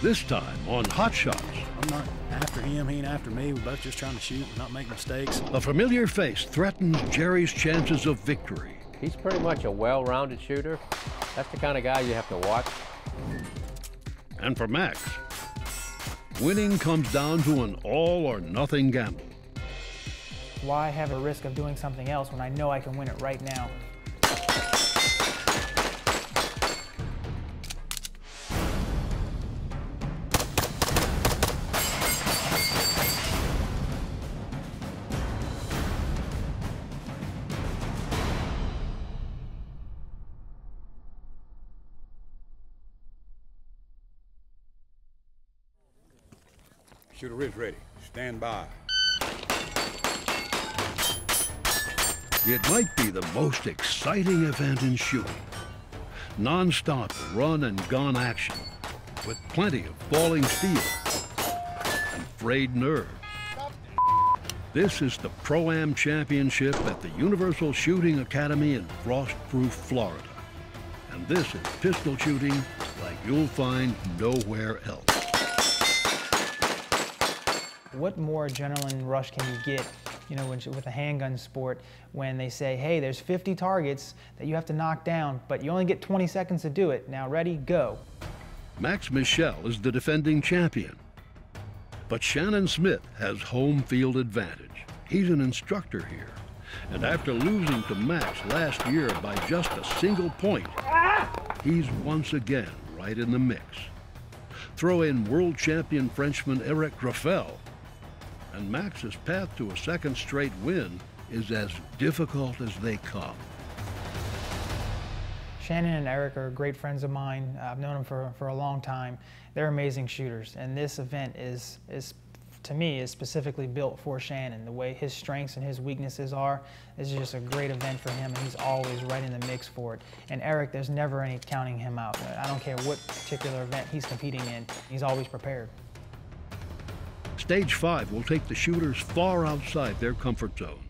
This time on Hot Shots. I'm not after him, he ain't after me. We're both just trying to shoot and not make mistakes. A familiar face threatens Jerry's chances of victory. He's pretty much a well-rounded shooter. That's the kind of guy you have to watch. And for Max, winning comes down to an all-or-nothing gamble. Why have a risk of doing something else when I know I can win it right now? Shooter is ready. Stand by. It might be the most exciting event in shooting. Non-stop run and gun action with plenty of falling steel and frayed nerves. This is the Pro-Am Championship at the Universal Shooting Academy in FROSTPROOF, Florida. And this is pistol shooting like you'll find nowhere else. What more adrenaline rush can you get, you know, with a handgun sport when they say, hey, there's 50 targets that you have to knock down, but you only get 20 seconds to do it. Now ready, go. Max Michel is the defending champion. But Shannon Smith has home field advantage. He's an instructor here. And after losing to Max last year by just a single point, he's once again right in the mix. Throw in world champion Frenchman Eric Graffel, and Max's path to a second straight win is as difficult as they come. Shannon and Eric are great friends of mine. I've known them for a long time. They're amazing shooters, and this event is to me, is specifically built for Shannon. The way his strengths and his weaknesses are, this is just a great event for him, and he's always right in the mix for it. And Eric, there's never any counting him out. I don't care what particular event he's competing in, he's always prepared. Stage 5 will take the shooters far outside their comfort zones.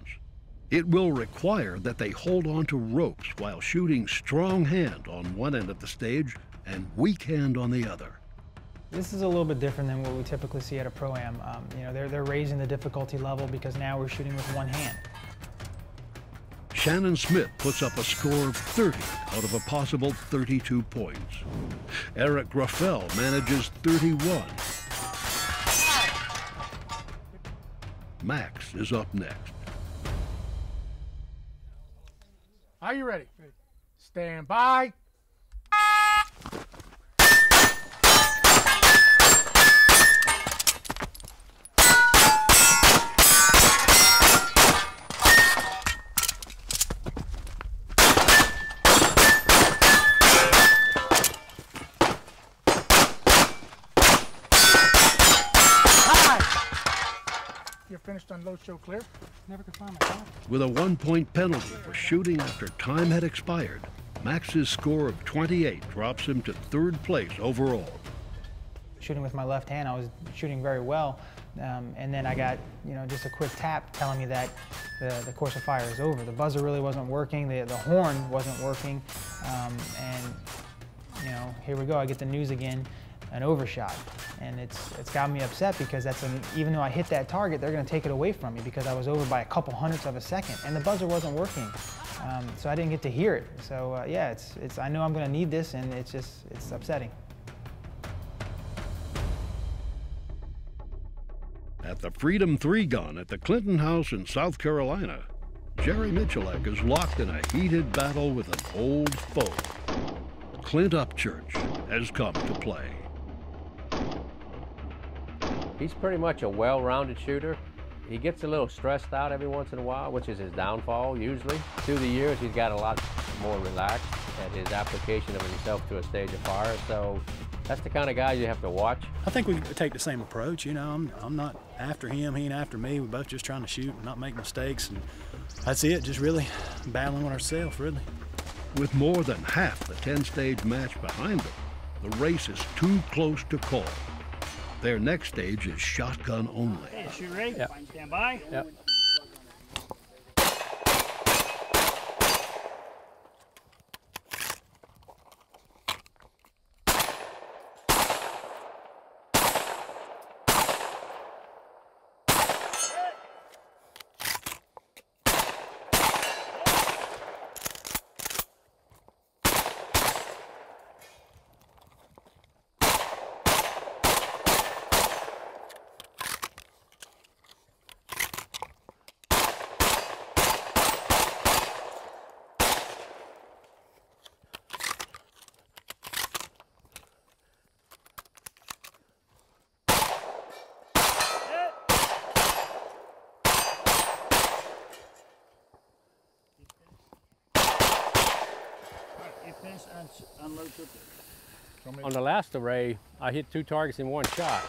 It will require that they hold on to ropes while shooting strong hand on one end of the stage and weak hand on the other. This is a little bit different than what we typically see at a Pro-Am. You know, they're raising the difficulty level because now we're shooting with one hand. Shannon Smith puts up a score of 30 out of a possible 32 points. Eric Graffel manages 31. Max is up next. Are you ready? Stand by. You're finished on load, show clear. Never could find my car. With a 1-point penalty for shooting after time had expired, Max's score of 28 drops him to 3rd place overall. Shooting with my left hand, I was shooting very well, and then I got, you know, just a quick tap telling me that the course of fire is over. The buzzer really wasn't working, the horn wasn't working, and you know, here we go. I get the news again. An overshot, and it's got me upset because even though I hit that target, they're going to take it away from me because I was over by a couple hundredths of a second, and the buzzer wasn't working, so I didn't get to hear it. So yeah, I know I'm going to need this, and it's upsetting. At the Freedom 3 gun at the Clinton House in South Carolina, Jerry Miculek is locked in a heated battle with an old foe. Clint Upchurch has come to play. He's pretty much a well-rounded shooter. He gets a little stressed out every once in a while, which is his downfall usually. Through the years, he's got a lot more relaxed at his application of himself to a stage of fire. So that's the kind of guy you have to watch. I think we take the same approach. You know, I'm not after him, he ain't after me. We're both just trying to shoot and not make mistakes, and that's it. Just really battling with ourselves, really. With more than half the 10-stage match behind them, the race is too close to call. Their next stage is shotgun only. Hey, shoot ready? Yep. Stand by. Yep. finish unload clip? On the last array, I hit 2 targets in 1 shot.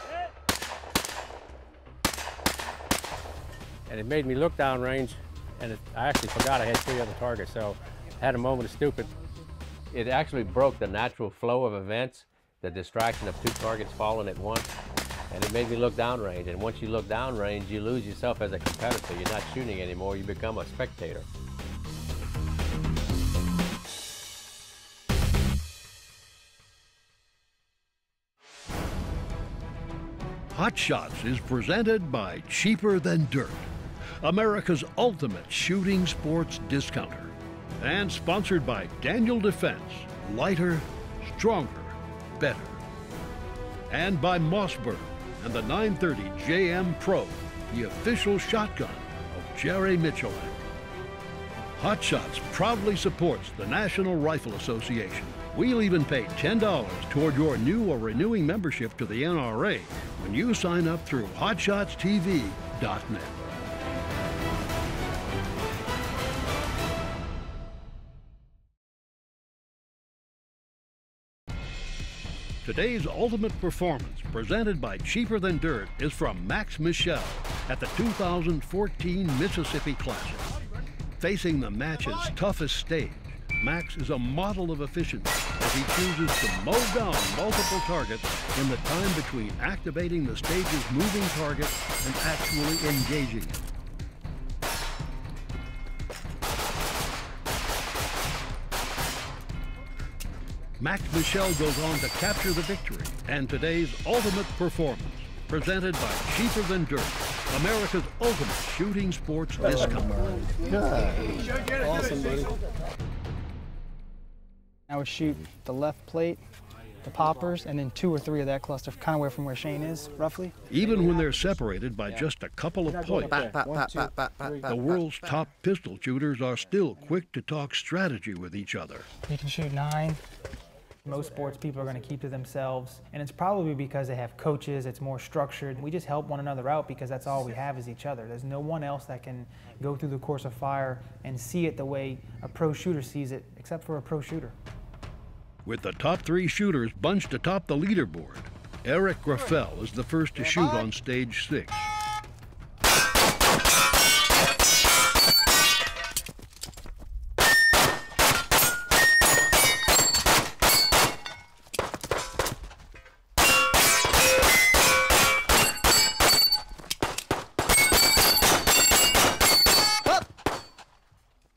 And it made me look downrange, and I actually forgot I had 3 other targets, so I had a moment of stupid. It actually broke the natural flow of events, the distraction of 2 targets falling at once, and it made me look downrange. And once you look downrange, you lose yourself as a competitor. You're not shooting anymore, you become a spectator. Hot Shots is presented by Cheaper Than Dirt, America's ultimate shooting sports discounter, and sponsored by Daniel Defense, lighter, stronger, better, and by Mossberg and the 930 JM Pro, the official shotgun of Jerry Miculek. Hot Shots proudly supports the National Rifle Association. We'll even pay $10 toward your new or renewing membership to the NRA when you sign up through HotShotsTV.net. Today's ultimate performance, presented by Cheaper Than Dirt, is from Max Michel at the 2014 Mississippi Classic. Facing the match's toughest stage, Max is a model of efficiency as he chooses to mow down multiple targets in the time between activating the stage's moving target and actually engaging it. Max Michel goes on to capture the victory, and today's ultimate performance, presented by Cheaper Than Dirt, America's ultimate shooting sports discount. Awesome, buddy. I would shoot the left plate, the poppers, and then 2 or 3 of that cluster, kind of where from where Shane is, roughly. Even when they're separated by just a couple of points, the world's top pistol shooters are still quick to talk strategy with each other. You can shoot 9. Most sports people are going to keep to themselves, and it's probably because they have coaches, it's more structured. We just help one another out because that's all we have is each other. There's no one else that can go through the course of fire and see it the way a pro shooter sees it, except for a pro shooter. With the top 3 shooters bunched atop the leaderboard, Eric Graffel is the first to shoot on stage 6.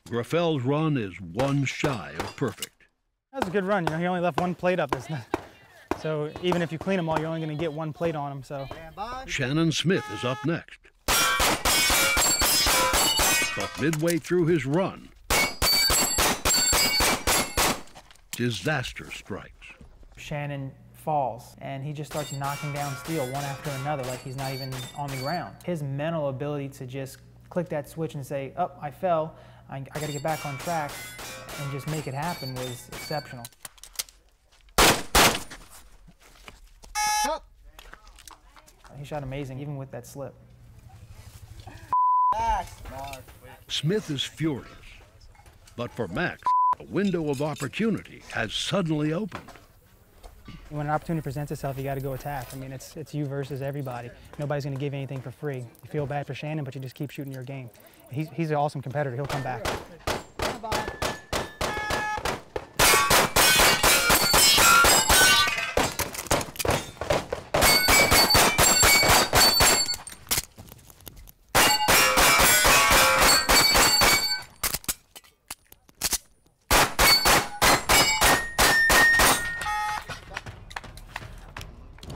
Graffel's run is 1 shy of perfect. That was a good run. You know, he only left 1 plate up. So even if you clean them all, you're only going to get 1 plate on them. So Shannon Smith is up next. But midway through his run, disaster strikes. Shannon falls, and he just starts knocking down steel one after another like he's not even on the ground. His mental ability to just click that switch and say, oh, I fell, I got to get back on track, and just make it happen was exceptional. He shot amazing, even with that slip. Smith is furious, but for Max, a window of opportunity has suddenly opened. When an opportunity presents itself, you got to go attack. I mean, it's you versus everybody. Nobody's going to give you anything for free. You feel bad for Shannon, but you just keep shooting your game. He's an awesome competitor. He'll come back.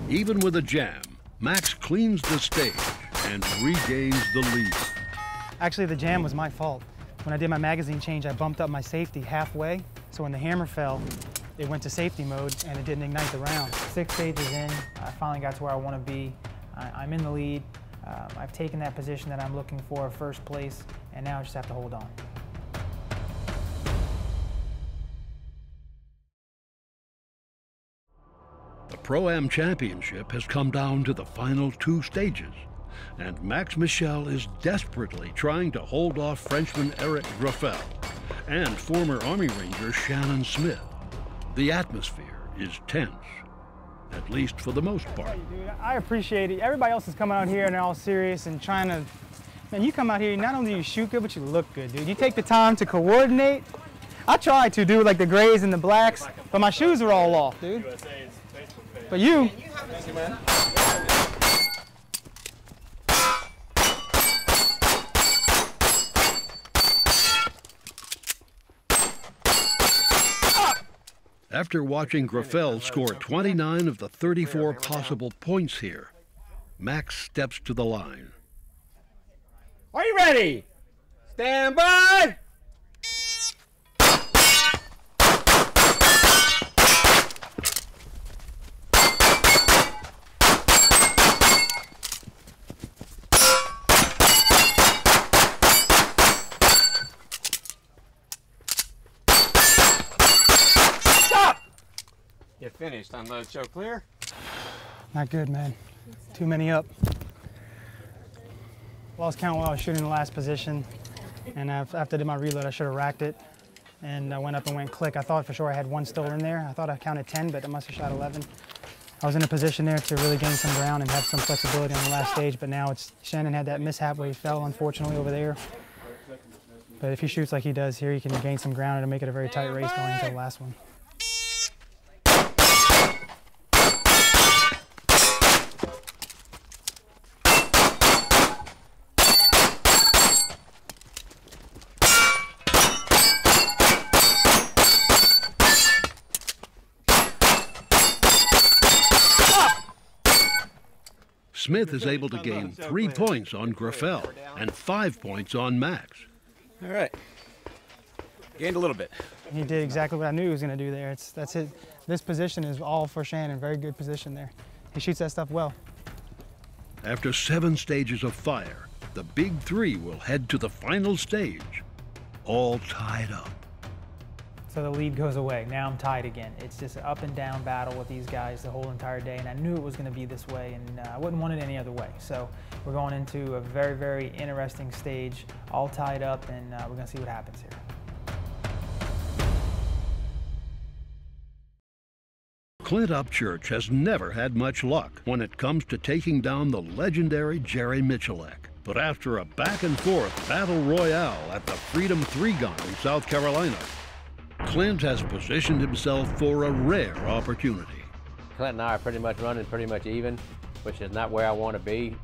Even with a jam, Max cleans the stage and regains the lead. Actually, the jam was my fault. When I did my magazine change, I bumped up my safety halfway. So when the hammer fell, it went to safety mode and it didn't ignite the round. 6 stages in, I finally got to where I want to be. I'm in the lead. I've taken that position that I'm looking for, first place, and now I just have to hold on. The Pro-Am Championship has come down to the final 2 stages, and Max Michel is desperately trying to hold off Frenchman Eric Graffel and former Army Ranger Shannon Smith. The atmosphere is tense, at least for the most part. Dude, I appreciate it. Everybody else is coming out here and they're all serious and trying to, man, you come out here, not only do you shoot good, but you look good, dude. You take the time to coordinate. I tried to do like the grays and the blacks, but my shoes are all off, dude. But you. Thank you, man. After watching Graffel score 29 of the 34 possible points here, Max steps to the line. Are you ready? Stand by! You're finished. Unload, show clear. Not good, man. Too many up. Lost count while I was shooting the last position, and after I did my reload, I should have racked it, and I went up and went click. I thought for sure I had one still in there. I thought I counted 10, but I must have shot 11. I was in a position there to really gain some ground and have some flexibility on the last stage, but now it's Shannon had that mishap where he fell, unfortunately, over there. But if he shoots like he does here, he can gain some ground and make it a very tight race going into the last one. Smith is able to gain 3 points on Graffel and 5 points on Max. All right. Gained a little bit. He did exactly what I knew he was going to do there. That's it. This position is all for Shannon. Very good position there. He shoots that stuff well. After 7 stages of fire, the big 3 will head to the final stage, all tied up. So the lead goes away. Now I'm tied again. It's just an up and down battle with these guys the whole entire day, and I knew it was going to be this way, and I wouldn't want it any other way. So we're going into a very, very interesting stage, all tied up, and we're going to see what happens here. Clint Upchurch has never had much luck when it comes to taking down the legendary Jerry Miculek. But after a back-and-forth battle royale at the Freedom 3-Gun in South Carolina, Clint has positioned himself for a rare opportunity. Clint and I are pretty much running pretty much even, which is not where I want to be.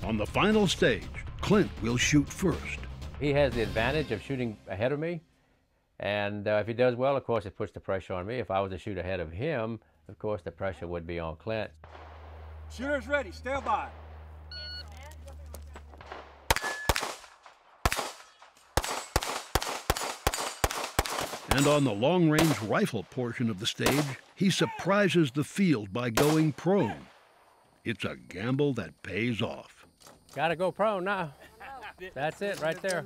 On the final stage, Clint will shoot first. He has the advantage of shooting ahead of me, and if he does well, of course, it puts the pressure on me. If I was to shoot ahead of him, of course, the pressure would be on Clint. Shooters ready, stand by. And on the long-range rifle portion of the stage, he surprises the field by going prone. It's a gamble that pays off. Gotta go prone now. That's it right there.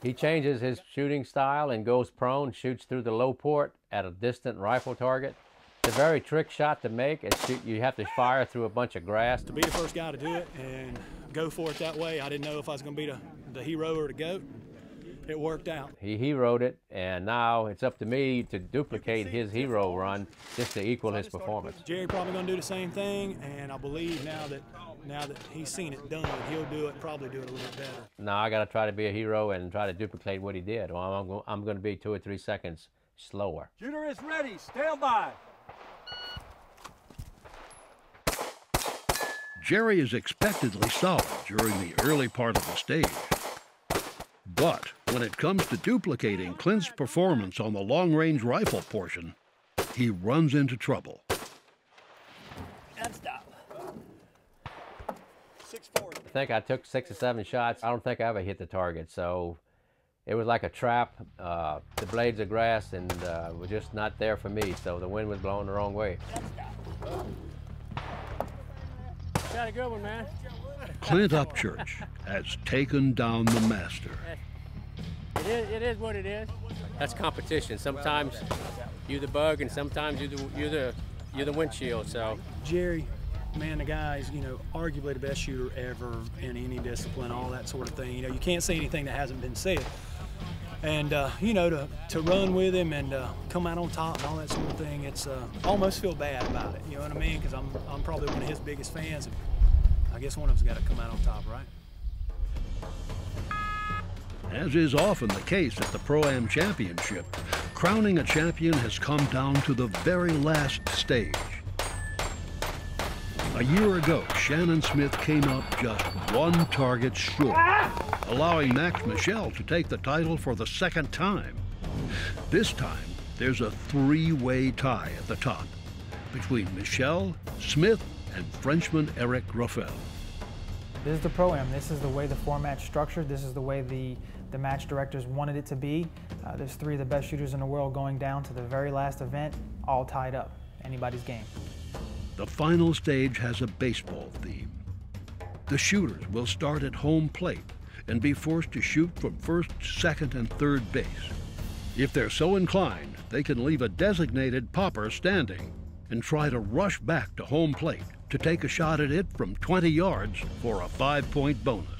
He changes his shooting style and goes prone, shoots through the low port at a distant rifle target. It's a very trick shot to make. You have to fire through a bunch of grass. To be the first guy to do it and go for it that way, I didn't know if I was going to be the hero or the GOAT. It worked out. He heroed it, and now it's up to me to duplicate his hero run just to equal his performance. Jerry probably going to do the same thing, and I believe now that he's seen it done, he'll probably do it a little better. Now I got to try to be a hero and try to duplicate what he did, or I'm going to be 2 or 3 seconds slower. Shooter is ready, stand by. Jerry is expectedly solid during the early part of the stage. But when it comes to duplicating Clint's performance on the long-range rifle portion, he runs into trouble. And stop. 6-4. I think I took 6 or 7 shots. I don't think I ever hit the target, so it was like a trap. The blades of grass and were just not there for me, so the wind was blowing the wrong way. Got a good one, man. Clint Upchurch has taken down the master. It is what it is. That's competition. Sometimes you're the bug, and sometimes you're the windshield. So Jerry, man, the guy's arguably the best shooter ever in any discipline, all that sort of thing. You can't say anything that hasn't been said. And you know, to run with him and come out on top and all that sort of thing, it's almost feel bad about it. You know what I mean? Because I'm probably one of his biggest fans, and I guess one of them's got to come out on top, right? As is often the case at the Pro-Am Championship, crowning a champion has come down to the very last stage. A year ago, Shannon Smith came up just one target short, allowing Michel to take the title for the second time. This time, there's a three-way tie at the top between Michel, Smith, and Frenchman Eric Raffel. This is the Pro-Am. This is the way the format's structured. This is the way the match directors wanted it to be. There's three of the best shooters in the world going down to the very last event, all tied up. Anybody's game. The final stage has a baseball theme. The shooters will start at home plate and be forced to shoot from first, second, and third base. If they're so inclined, they can leave a designated popper standing and try to rush back to home plate to take a shot at it from 20 yards for a 5-point bonus.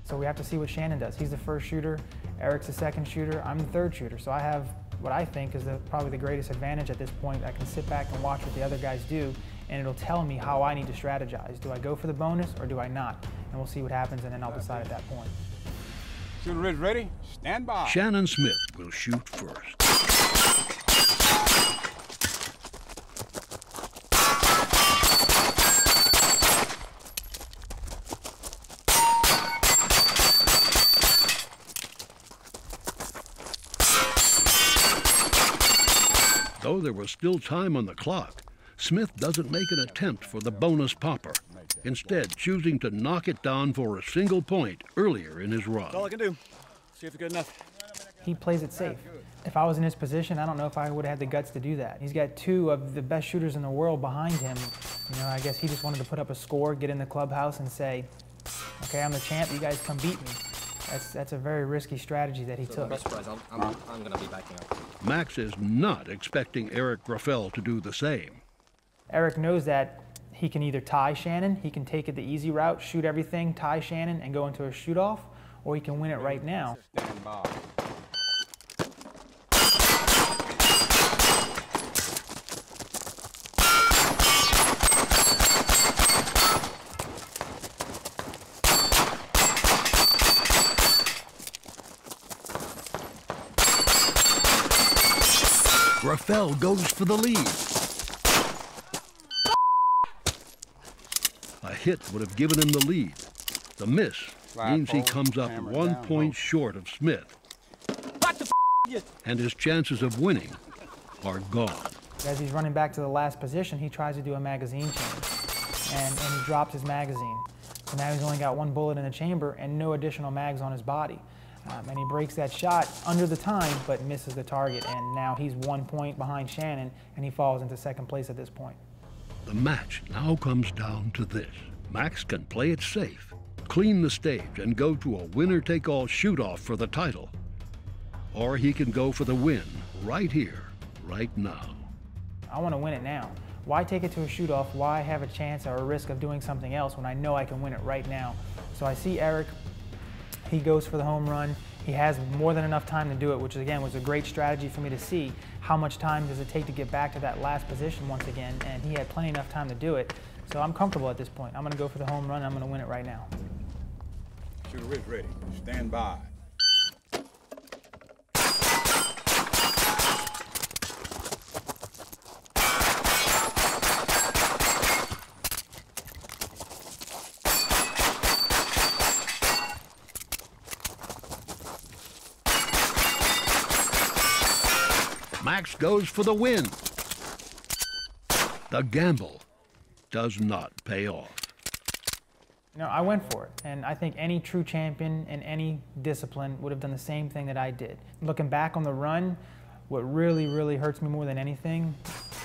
So we have to see what Shannon does. He's the first shooter, Eric's the second shooter, I'm the third shooter. So I have what I think is probably the greatest advantage at this point. I can sit back and watch what the other guys do, and it'll tell me how I need to strategize. Do I go for the bonus or do I not? And we'll see what happens, and then I'll decide at that point. Shooter is ready. Stand by. Shannon Smith will shoot first. Though there was still time on the clock, Smith doesn't make an attempt for the bonus popper, instead choosing to knock it down for a single point earlier in his run. That's all I can do. See if it's good enough. He plays it safe. If I was in his position, I don't know if I would have had the guts to do that. He's got two of the best shooters in the world behind him. You know, I guess he just wanted to put up a score, get in the clubhouse and say, okay, I'm the champ, you guys come beat me. That's a very risky strategy that he took. The best prize, I'm going to be backing up. Max is not expecting Eric Raffel to do the same. Eric knows that he can either tie Shannon, he can take it the easy route, shoot everything, tie Shannon, and go into a shoot-off, or he can win it right now. Stand by. Raffel goes for the lead. A hit would have given him the lead. The miss means he comes up 1 point short of Smith. And his chances of winning are gone. As he's running back to the last position, he tries to do a magazine change. And he drops his magazine. So now he's only got one bullet in the chamber and no additional mags on his body. And he breaks that shot under the time, but misses the target. And now he's 1 point behind Shannon, and he falls into second place at this point. The match now comes down to this. Max can play it safe, clean the stage, and go to a winner-take-all shoot-off for the title. Or he can go for the win right here, right now. I want to win it now. Why take it to a shoot-off? Why have a chance or a risk of doing something else when I know I can win it right now? So I see Eric. He goes for the home run. He has more than enough time to do it, which again was a great strategy for me to see how much time does it take to get back to that last position once again, and he had plenty enough time to do it. So I'm comfortable at this point. I'm going to go for the home run. I'm going to win it right now. Shooter is ready. Stand by. Max goes for the win. The gamble does not pay off. You know, I went for it, and I think any true champion in any discipline would have done the same thing that I did. Looking back on the run, what really, really hurts me more than anything,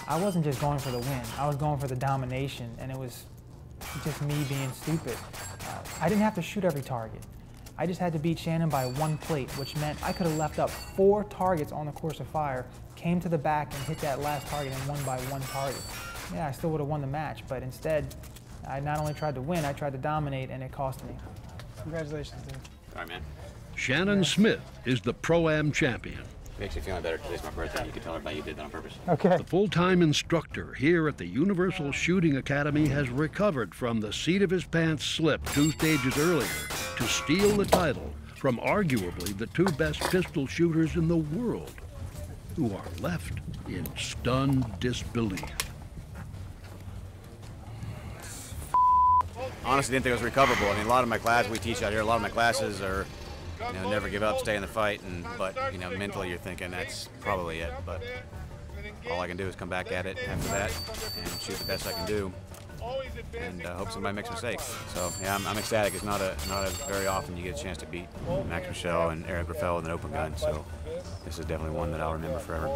I wasn't just going for the win. I was going for the domination, and it was just me being stupid. I didn't have to shoot every target. I just had to beat Shannon by 1 plate, which meant I could have left up 4 targets on the course of fire, came to the back and hit that last target and won by 1 target. Yeah, I still would have won the match, but instead, I not only tried to win, I tried to dominate, and it cost me. Congratulations, dude. All right, man. Shannon Smith is the Pro-Am champion. Makes you feel better. Today's my birthday. You can tell everybody you did that on purpose. Okay. The full-time instructor here at the Universal Shooting Academy has recovered from the seat of his pants slip 2 stages earlier to steal the title from arguably the 2 best pistol shooters in the world, who are left in stunned disbelief. Honestly, didn't think it was recoverable. I mean, a lot of my classes we teach out here, a lot of my classes are, never give up, stay in the fight, but mentally you're thinking that's probably it. But all I can do is come back at it after that and shoot the best I can do, and hope somebody makes a mistake. So yeah, I'm ecstatic. It's not a very often you get a chance to beat Max Michel and Eric Raffel with an open gun. So this is definitely one that I'll remember forever.